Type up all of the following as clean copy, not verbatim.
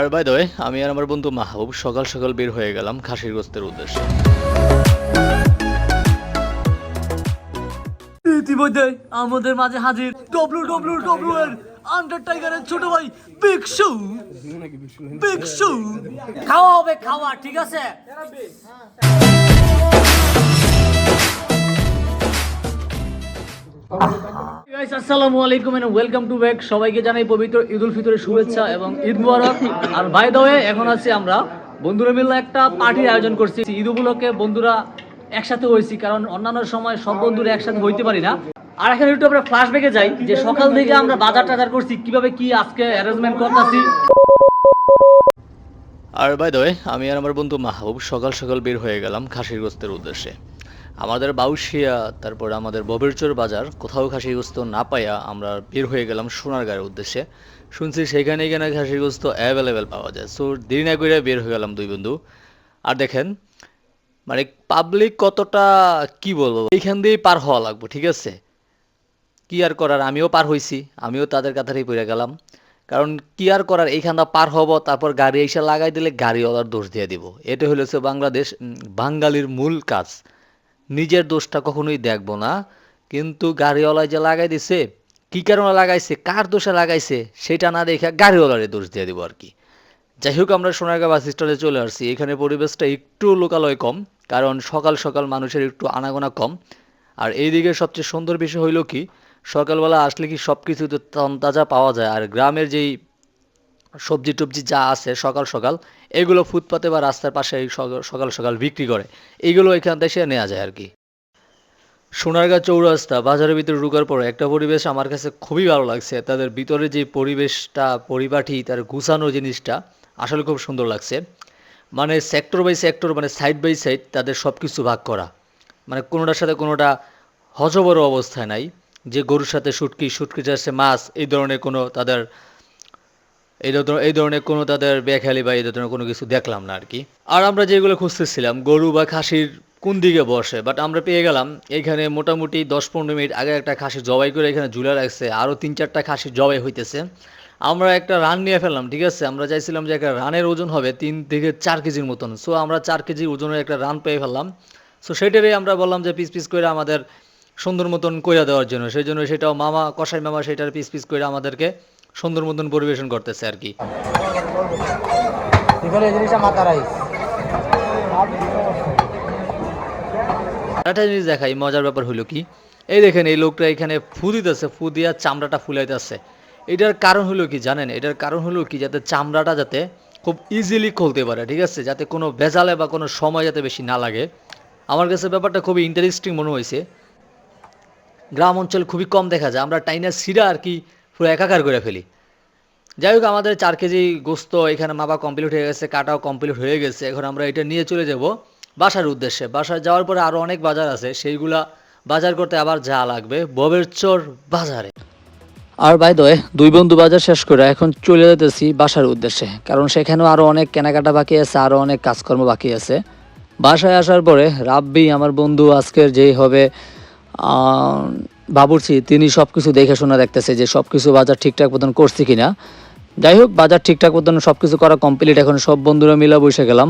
R by the way, আমি আর আমার বন্ধু মাহবুব সকাল সকাল বের হয়ে গেলাম খাসির গোস্তের উদ্দেশ্যে। ইতিমধ্যে আমাদের মাঝে হাজির ডব্লিউ এর আন্ডারটাইগারের ছোট ভাই বিগ শু। খাওয়া হবে, খাওয়া, ঠিক আছে। গাইস, আসসালামু আলাইকুম এন্ড ওয়েলকাম টু ব্যাক। সবাইকে জানাই পবিত্র ঈদ উল ফিতরের শুভেচ্ছা এবং ঈদ মুবারক। আর বাই দ্য ওয়ে, এখন আছি আমরা বন্ধুরা মিলে একটা পার্টির আয়োজন করছি। ঈদ উপলক্ষে বন্ধুরা একসাথে হয়েছি, কারণ অন্যান্য সময় সব বন্ধুরা একসাথে হইতে পারি না। আর এখন একটু আমরা ফ্ল্যাশব্যাকে যাই, যে সকাল থেকে আমরা বাজার টাজার করছি, কিভাবে কি আজকে অ্যারেঞ্জমেন্ট করতেছি। আর বাই দ্য ওয়ে, আমি আর আমার বন্ধু মাহবুব সকাল সকাল বের হয়ে গেলাম খাসির গোস্তের উদ্দেশ্যে। আমাদের বাউশিয়া, তারপর আমাদের ববেরচর বাজার, কোথাও খাসির গোস্ত না পাইয়া আমরা বের হয়ে গেলাম সোনারগাঁয়ের উদ্দেশ্যে। শুনছি সেখানে গিয়ে খাসির গোস্ত অ্যাভেলেবেল পাওয়া যায়। সো দেরি না করে বের হয়ে গেলাম দুই বন্ধু। আর দেখেন, মানে পাবলিক কতটা, কি বলবো, এইখান দিয়েই পার হওয়া লাগবে, ঠিক আছে। কি আর করার, আমিও পার হইছি, আমিও তাদের কাতারেই পড়ে গেলাম। কারণ কি আর করার, এইখানটা পার হব, তারপর গাড়ি এসে লাগাই দিলে গাড়িওয়ালার দোষ দিয়ে দিব। এটা হলেছে বাংলাদেশ, বাঙালির মূল কাজ। নিজের দোষটা কখনোই দেখবো না, কিন্তু গাড়িওয়ালায় যে লাগাই দিছে, কি কারণে লাগাইছে, কার দোষে লাগাইছে, সেটা না দেখে গাড়িওয়ালারে দোষ দিয়ে দিব আর কি। যাই হোক, আমরা সোনারগাঁ বাস স্ট্যান্ডে চলে আসছি। এখানে পরিবেশটা একটু লোকালয় কম, কারণ সকাল সকাল মানুষের একটু আনাগোনা কম। আর এইদিকে সবচেয়ে সুন্দর বিষয় হইল কি, সকালবেলা আসলে কি সব কিছু তো তাজা পাওয়া যায়। আর গ্রামের যেই সবজি টবজি যা আছে সকাল সকাল, এগুলো ফুটপাতে বা রাস্তার পাশে সকাল সকাল বিক্রি করে, এইগুলো এখান থেকে নেওয়া যায় আর কি। সোনারগাঁ চৌরাস্তা বাজারের ভিতরে ঢোকার পর একটা পরিবেশ আমার কাছে খুবই ভালো লাগছে। তাদের ভিতরে যে পরিবেশটা, পরিপাটি, তার গুছানো জিনিসটা আসলে খুব সুন্দর লাগছে। মানে সেক্টর বাই সেক্টর, মানে সাইড বাই সাইড তাদের সব কিছু ভাগ করা, মানে কোনোটার সাথে কোনোটা হজবরো অবস্থায় নাই। যে গরুর সাথে শুটকি, শুটকির সাথে মাছ, এই ধরনের কোনো তাদের বেখালি বা এই ধরনের কোনো কিছু দেখলাম না আর কি। আর আমরা যেগুলো খুঁজতেছিলাম গরু বা খাসির কোন দিকে বসে, বাট আমরা পেয়ে গেলাম। এইখানে মোটামুটি 10-15 মিনিট আগে একটা খাসি জবাই করে এখানে ঝুলে রাখছে, আরও 3-4টা খাসি জবাই হইতেছে। আমরা একটা রান নিয়ে ফেললাম, ঠিক আছে। আমরা চাইছিলাম যে একটা রানের ওজন হবে 3 থেকে 4 কেজির মতন। সো আমরা 4 কেজি ওজনের একটা রান পেয়ে ফেললাম। সো সেটারই আমরা বললাম যে পিস পিস করে আমাদের সুন্দর মতন কইরা দেওয়ার জন্য। সেই জন্য সেটাও মামা, কসাই মামা, সেটার পিস পিস করে আমাদেরকে সুন্দর মতন পরিবেশন করতেছে আর কি। একটা জিনিস দেখাই, মজার ব্যাপার হলো কি, এই দেখেন এই লোকটা এখানে ফু দিতেছে, ফু দিয়া চামড়াটা ফুলাইতেছে। এটার কারণ হলো কি জানেন? এটার কারণ হলো কি, যাতে চামড়াটা যাতে খুব ইজিলি খুলতে পারে, ঠিক আছে, যাতে কোনো ভেজালে বা কোনো সময় যাতে বেশি না লাগে। আমার কাছে ব্যাপারটা খুবই ইন্টারেস্টিং মনে হয়েছে। গ্রাম অঞ্চল খুবই কম দেখা যায়, আমরা টাইনা সিরা আর কি পুরো একাকার করে ফেলি। যাই হোক, আমাদের 4 কেজি গোস্ত এখানে মাপা কমপ্লিট হয়ে গেছে, কাটাও কমপ্লিট হয়ে গেছে। এখন আমরা এটা নিয়ে চলে যাব বাসার উদ্দেশ্যে। বাসায় যাওয়ার পরে আরও অনেক বাজার আছে, সেইগুলা বাজার করতে আবার যা লাগবে ববেরচর বাজারে। আর বাই দ্য ওয়ে, দুই বন্ধু বাজার শেষ করে এখন চলে যেতেছি বাসার উদ্দেশ্যে, কারণ সেখানেও আরও অনেক কেনাকাটা বাকি আছে, আরও অনেক কাজকর্ম বাকি আছে। বাসায় আসার পরে রাব্বি, আমার বন্ধু আজকের যেই হবে বাবুর্চি, তিনি সব কিছু দেখে শোনা দেখতেছে যে সব কিছু বাজার ঠিকঠাক মতন করছি কিনা। যাই হোক, বাজার ঠিকঠাক মতন সব কিছু করা কমপ্লিট। এখন সব বন্ধুরা মিলে বসে গেলাম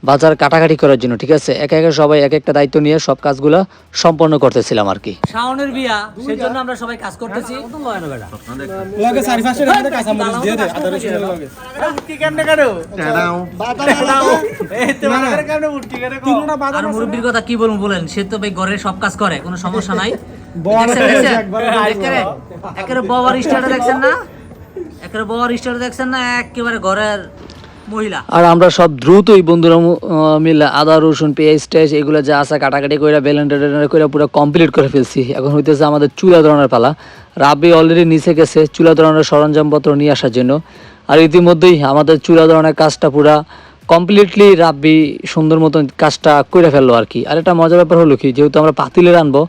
বাজার কাটাকাটি করার জন্য, ঠিক আছে। একে একে সবাই এক একটা দায়িত্ব নিয়ে সব কাজগুলো সম্পন্ন করতেছিলাম আর কি। শাওনের বিয়া, সেই জন্য আমরা সবাই কাজ করতেছি। আর মুরব্বির কথা কি বলবো বলেন, সে তো ভাই ঘরের সব কাজ করে, কোনো সমস্যা নাই। একেবারে বাবার স্টাইলটা দেখছেন না, একেবারে বাবার স্টাইলটা দেখছেন না, একেবারে ঘরের মহিলা। আর আমরা সব দ্রুতই বন্ধুরা মিলে আদা রসুন পেঁয়াজ টেজ এগুলো যা আছে কাটাকাটি করে ব্লেন্ডার করে পুরো কমপ্লিট করে ফেলছি। এখন হইতেছে আমাদের চুলা ধরানোর পালা। রাব্বি অলরেডি নিচে গেছে চুলা ধরানোর সরঞ্জামপত্র নিয়ে আসার জন্য। আর ইতিমধ্যেই আমাদের চুলা ধরানোর কাজটা পুরা কমপ্লিটলি রাব্বি সুন্দর মতন কাজটা করে ফেললো আর কি। আর একটা মজার ব্যাপার হলো কি, যেহেতু আমরা পাতিলে রানবো,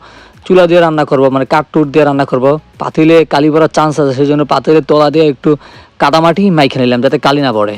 চুলা দিয়ে রান্না করব, মানে কাঠ-টুট দিয়ে রান্না করব, পাতিলে কালি পড়ার চান্স আছে, সেই জন্য পাতিলের তলা দিয়ে একটু কাদামাটি মাইখে নিলাম যাতে কালি না পড়ে।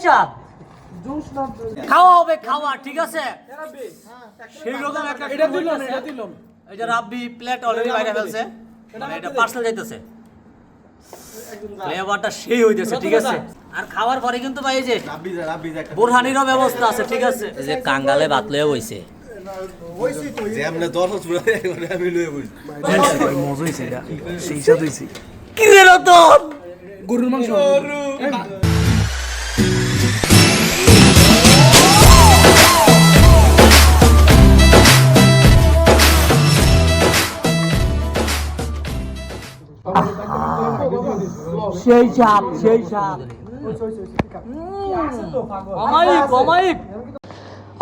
স্বাদ খাওয়া হবে খাওয়া, ঠিক আছে? সেই রকম একটা এটা দিলাম। এই যে রাব্বি প্লেট অলরেডি বাইরে ফেলছে, মানে এটা পার্সেল যাইতেছে। ফ্লেভারটা সেই হইতেছে, ঠিক আছে? আর খাওয়ার পরে কিন্তু ভাই এই যে বোরহানিরও ব্যবস্থা আছে, ঠিক আছে? এই যে কাঙ্গালে ভাত লয়ে বইছে। কি রে রতন? গরুর মাংস সেই চাপ, সেই চাপ। কমাইক।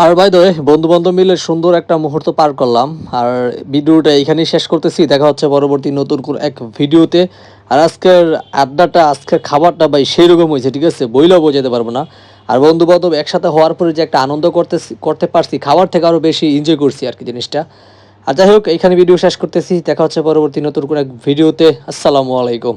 আর ভাই দোয়ে বন্ধু বান্ধব মিলে সুন্দর একটা মুহূর্ত পার করলাম। আর ভিডিওটা এখানেই শেষ করতেছি, দেখা হচ্ছে পরবর্তী নতুন কোন এক ভিডিওতে। আর আজকের আড্ডাটা, আজকের খাবারটা ভাই সেই রকম হয়েছে, ঠিক আছে? বইলেও বোঝাতে পারবো না। আর বন্ধু বান্ধব একসাথে হওয়ার পরে যে একটা আনন্দ করতে পারছি, খাবার থেকে আরো বেশি এনজয় করছি আর কি জিনিসটা। আর যাই হোক, এখানে ভিডিও শেষ করতেছি, দেখা হচ্ছে পরবর্তী নতুন কোন এক ভিডিওতে। আসসালামু আলাইকুম।